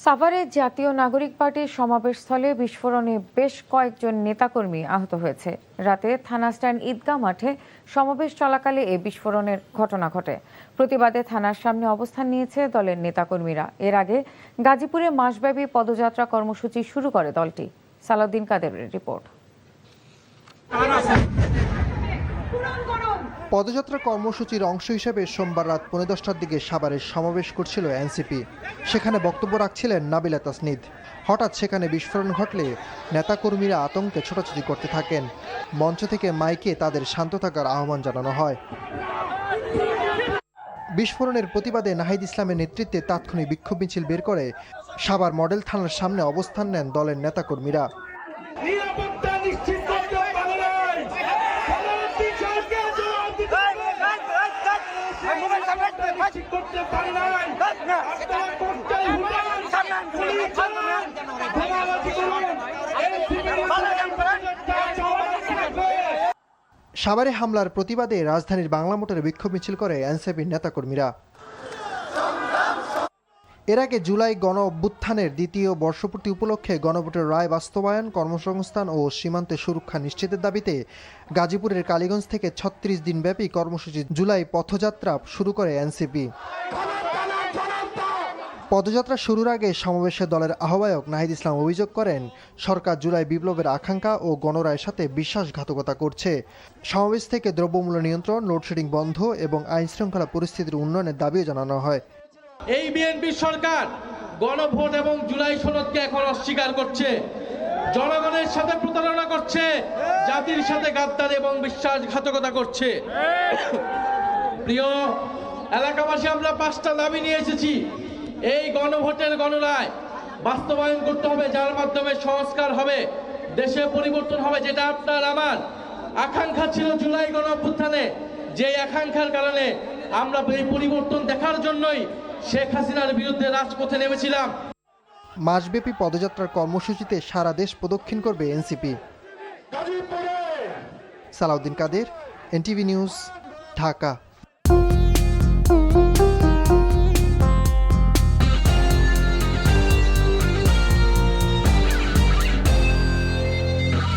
সাভারে জাতীয় নাগরিক পার্টির সমাবেশস্থলে বিস্ফোরণে বেশ কয়েকজন নেতাকর্মী আহত হয়েছে। রাতে থানা স্ট্যান্ড ঈদগাহ মাঠে সমাবেশ চলাকালে এ বিস্ফোরণের ঘটনা ঘটে। প্রতিবাদে থানার সামনে অবস্থান নিয়েছে দলের নেতাকর্মীরা। এর আগে গাজীপুরে মাসব্যাপী পদযাত্রা কর্মসূচি শুরু করে দলটি। সালাউদ্দিন কাদেরের রিপোর্ট। পদযাত্রা কর্মসূচির অংশ হিসেবে সোমবার রাত 10:30টার দিকে সাভারে সমাবেশ করছিল এনসিপি। সেখানে বক্তব্য রাখছিলেন নাবিলা তাসনিদ। হঠাৎ সেখানে বিস্ফোরণ ঘটলে নেতাকর্মীরা আতঙ্কে ছোটাছুটি করতে থাকেন। মঞ্চ থেকে মাইকে তাদের শান্ত থাকার আহ্বান জানানো হয়। বিস্ফোরণের প্রতিবাদে নাহিদ ইসলামের নেতৃত্বে তাৎক্ষণিক বিক্ষোভ মিছিল বের করে সাভার মডেল থানার সামনে অবস্থান নেন দলের নেতাকর্মীরা। সাভারে হামলার প্রতিবাদে রাজধানীর বাংলা মোটরে বিক্ষোভ মিছিল করে এনসিপির নেতাকর্মীরা। এর আগে জুলাই গণ অভ্যুত্থানের দ্বিতীয় বর্ষপূর্তি উপলক্ষে গণভোটের রায় বাস্তবায়ন, কর্মসংস্থান ও সীমান্তে সুরক্ষা নিশ্চিতের দাবিতে গাজীপুরের কালীগঞ্জ থেকে ৩৬ দিনব্যাপী কর্মসূচি জুলাই পথযাত্রা শুরু করে এনসিপি। পদযাত্রা শুরুর আগে সমাবেশে দলের আহ্বায়ক নাহিদ ইসলাম অভিযোগ করেন, সরকার জুলাই বিপ্লবের আকাঙ্ক্ষা ও গণরায়ের সাথে বিশ্বাসঘাতকতা করছে। সমাবেশ থেকে দ্রব্যমূল্য নিয়ন্ত্রণ, লোডশেডিং বন্ধ এবং আইনশৃঙ্খলা পরিস্থিতির উন্নয়নের দাবিও জানানো হয়। এই বিএনপি সরকার গণভোট এবং জুলাই সনদকে এখন অস্বীকার করছে, জনগণের সাথে প্রতারণা করছে, জাতির সাথে গাদ্দারি এবং বিশ্বাসঘাতকতা করছে। প্রিয় এলাকাবাসী, আমরা 5টা দাবি নিয়ে এসেছি। এই গণভোটের গণরায় বাস্তবায়ন করতে হবে, যার মাধ্যমে সংস্কার হবে, দেশে পরিবর্তন হবে, যেটা আপনার আমার আকাঙ্ক্ষা ছিল জুলাই গণ অভ্যুত্থানে। যে আকাঙ্ক্ষার কারণে আমরা এই পরিবর্তন দেখার জন্যই শেখ হাসিনার বিরুদ্ধে রাজপথে নেমেছিলাম। মাসব্যাপী পদযাত্রার কর্মসূচিতে সারা দেশ প্রদক্ষিণ করবে এনসিপি। সালাউদ্দিন কাদের, এনটিভি নিউজ, ঢাকা।